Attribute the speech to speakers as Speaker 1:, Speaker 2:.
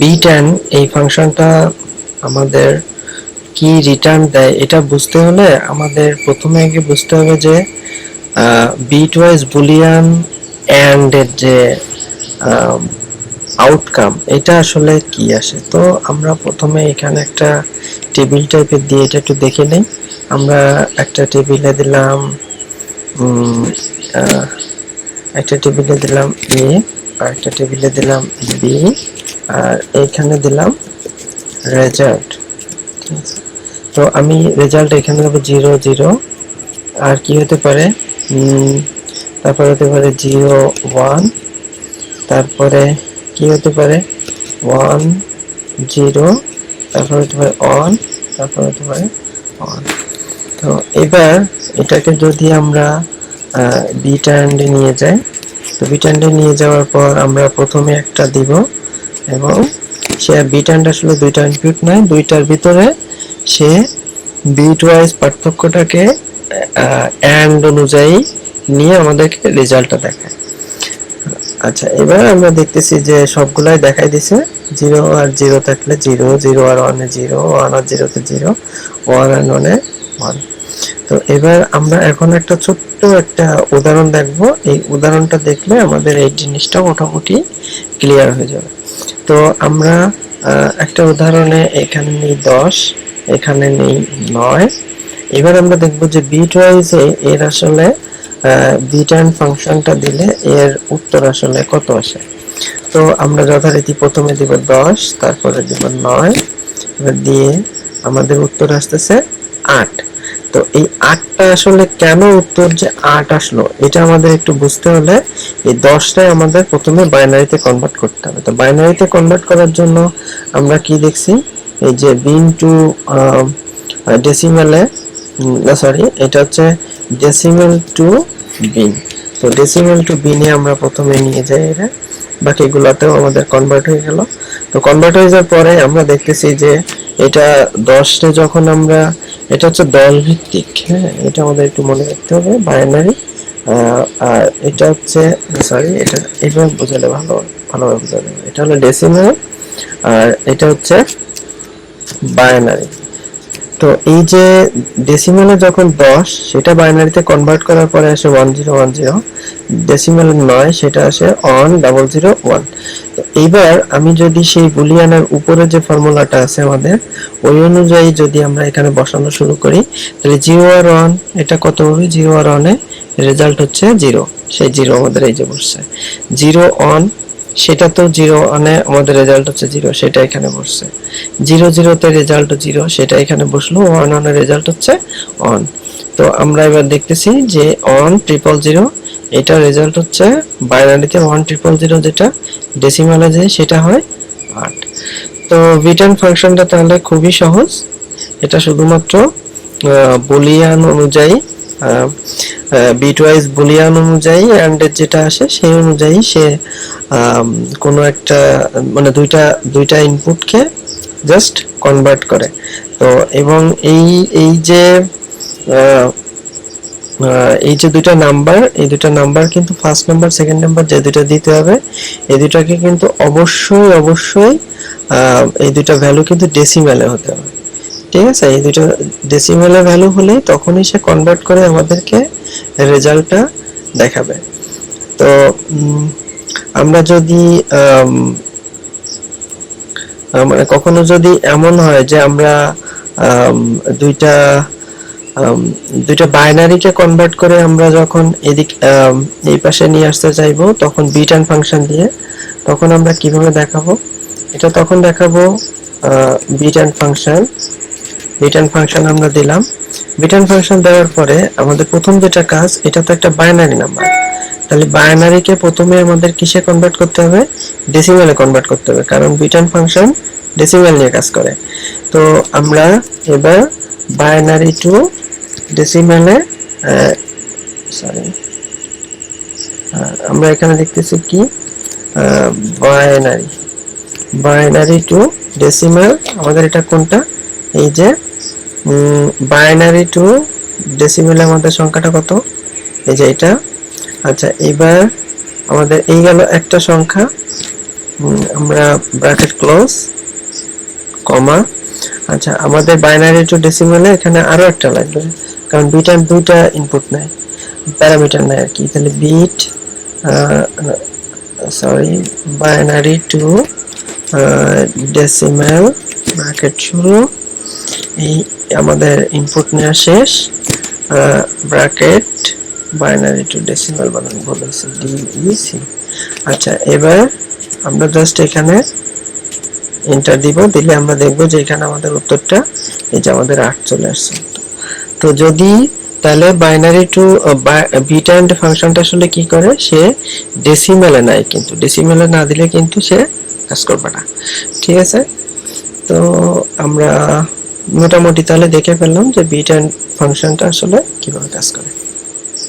Speaker 1: BITAND এই ফাংশনটা আমাদের কি রিটার্ন দেয় এটা বুঝতে হলে আমাদের প্রথমে আগে বুঝতে হবে যে বিটওয়াইজ বুলিয়ান এন্ড এর যে আউটকাম এটা আসলে কি আসে। তো আমরা প্রথমে এখানে একটা টেবিল টাইপের দিয়ে এটা একটু দেখে নেই। আমরা একটা টেবিলে দিলাম একটা টেবিলে দিলাম এ, আর একটা টেবিলে দিলাম বি, আর এইখানে দিলাম রেজাল্ট। ঠিক আছে, তো আমি রেজাল্ট এখানে দেবো 0 0, আর কি হতে পারে তারপরে হতে পারে 0 1, তারপরে কি হতে পারে 1 0, তারপরে হতে পারে অন, তারপরে হতে পারে অন। তো এবার এটাকে যদি আমরা বিটান্ডে নিয়ে যাই, তো বিটান্ডে নিয়ে যাওয়ার পর আমরা প্রথমে একটা দিব, এবং সে বিটান্ড আসলে দুইটা ইনপুট নাই, দুইটার ভিতরে সে বিট ওয়াইজ পার্থক্যটাকে এন্ড অনুযায়ী নিয়ে আমাদেরকে রেজাল্টটা দেখায়। আচ্ছা, এবার আমরা দেখতেছি যে সবগুলাই দেখাই দিছে 0 আর 0 থাকলে 0, 0 আর 1 এ 0, 1 আর 0 তে 0, 1 আর 1 এ 1। তো এবার আমরা এখন একটা ছোট্ট একটা উদাহরণ দেখব। এই উদাহরণটা দেখলে আমাদের এই জিনিসটা মোটামুটি ক্লিয়ার হয়ে যাবে। তো আমরা একটা উদাহরণে এখানে নেই 10, এখানে নেই 9। এবার আমরা দেখব যে বিট ওয়াইজে এর আসলে বিটান্ড ফাংশনটা দিলে এর উত্তর আসলে কত আসে। তো আমরা যথারীতি প্রথমে দিব 10, তারপরে দিব 9, এবার দিয়ে আমাদের উত্তর আসতেছে 8। তো এই 8টা আসলে কেন উত্তর যে 8 আসলো এটা আমাদের একটু বুঝতে হলে এই 10টাই আমাদের প্রথমে বাইনারিতে কনভার্ট করতে হবে। তো বাইনারিতে কনভার্ট করার জন্য আমরা কি দেখছি, এই যে বিন টু ডেসিমেলে, না সরি, এটা হচ্ছে ডেসিমেল টু বিন। তো ডেসিমেল টু বিনে আমরা প্রথমে নিয়ে যাই এটা, বাকিগুলোতেও আমাদের কনভার্ট হয়ে গেল। তো কনভার্ট হয়ে যাওয়ার পরে আমরা দেখতেছি যে এটা 10 যখন আমরা, এটা হচ্ছে দল ভিত্তিক, হ্যাঁ, এটা আমাদের একটু মনে রাখতে হবে, বাইনারি। আর এটা হচ্ছে, সরি, এটা এইভাবে বোঝালে ভালোভাবে বোঝা যাবে। এটা হলো ডেসিমেল, আর এটা হচ্ছে বাইনারি। তো এই যে ডেসিমেলে যখন 10 সেটা বাইনারিতে কনভার্ট করার পরে আসে 1010, ডেসিমেলে 9 সেটা আসে 1001। তো এইবার আমি যদি সেই বুলিয়ানের উপরে যে ফর্মুলাটা আছে আমাদের ওই অনুযায়ী যদি আমরা এখানে বসানো শুরু করি, তাহলে 0 আর 1 এটা কত হবে, 0 আর 1 এ রেজাল্ট হচ্ছে 0, সেই 0 আমাদের এই যে বসছে 0 অন, সেটা তো 0 অনে আমাদের রেজাল্ট হচ্ছে 0, সেটা এখানে বসছে 0 0 তে রেজাল্ট 0, সেটা এখানে বসলো 1 অনের রেজাল্ট হচ্ছে অন। তো আমরা এবার দেখতেছি যে অন 000, এটা রেজাল্ট হচ্ছে বাইনারিতে 1000, যেটা ডেসিমালে যায় সেটা হয় 8। তো বিটার্ন ফাংশনটা তাহলে খুবই সহজ, এটা শুধুমাত্র বুলিয়ান অনুযায়ী, বিটওয়াইজ বুলিয়ান অনুযায়ী এন্ড যেটা আসে সেই অনুযায়ী সে কোনো একটা মানে দুইটা ইনপুটকে জাস্ট কনভার্ট করে। তো এবং এই যে দুইটা নাম্বার, এই দুইটা নাম্বার কিন্তু ফার্স্ট নাম্বার সেকেন্ড নাম্বার যে দুইটা দিতে হবে, এই দুইটাকে কিন্তু অবশ্যই এই দুইটা ভ্যালু কিন্তু ডেসিমেলে হতে হবে। ঠিক আছে, এই দুইটা ডেসিমেলে ভ্যালু হলে তখনই সে কনভার্ট করে আমাদেরকে রেজাল্টটা দেখাবে। তো আমরা যদি মানে কখনো যদি এমন হয় যে আমরা দুইটা বাইনারিকে কনভার্ট করে আমরা যখন এদিক এই পাশে নিয়ে আসতে চাইবো তখন বিটার্ন ফাংশন দিয়ে, তখন আমরা কিভাবে দেখাবো এটা, তখন দেখাবো বিটার্ন ফাংশন আমরা দিলাম। বিটার্ন ফাংশন দেওয়ার পরে আমাদের প্রথম যেটা কাজ, এটা তো একটা বাইনারি নাম্বার, তাহলে বাইনারিকে প্রথমে আমাদের কিসে কনভার্ট করতে হবে, ডেসিমেলে কনভার্ট করতে হবে, কারণ বিটার্ন ফাংশন ডেসিমেল নিয়ে কাজ করে। তো আমরা এবার বাইনারি টু ডেসিমেলে, সরি, আমরা এখানে দেখতেছি কি বাইনারি টু ডেসিমেল, আমাদের এটা কোনটা, এই যে বাইনারি টু ডেসিমেলে আমাদের সংখ্যাটা কত, এই যে এটা। আচ্ছা, এবার আমাদের এই গেল একটা সংখ্যা, আমরা ব্র্যাকেট ক্লোজ কমা। আচ্ছা, আমাদের বাইনারি টু ডেসিমালে এখানে আরো একটা লাগবে, কারণ বিটান্ড দুইটা ইনপুট নেয়, প্যারামিটার নেয় আর কি। তাহলে bit sorry binary to decimal bracket শুরু, এই আমাদের ইনপুট নেওয়া শেষ, ব্র্যাকেট বাইনারি টু ডেসিমাল বানান বলেছি ডিইসি। আচ্ছা, এবার আমরা জাস্ট এখানে এন্টার দিব, দিলে আমরা দেখব যে এখানে আমাদের উত্তরটা এই যে আমাদের 8 চলে আসছে। তো যদি তাহলে বাইনারি টু বিটান্ড ফাংশনটা আসলে কি করে, সে ডেসিমেলে নাই, কিন্তু ডেসিমেলে না দিলে কিন্তু সে কাজ করবে না। ঠিক আছে, তো আমরা মোটামুটি তাহলে দেখে ফেললাম যে বিটান্ড ফাংশনটা আসলে কিভাবে কাজ করে।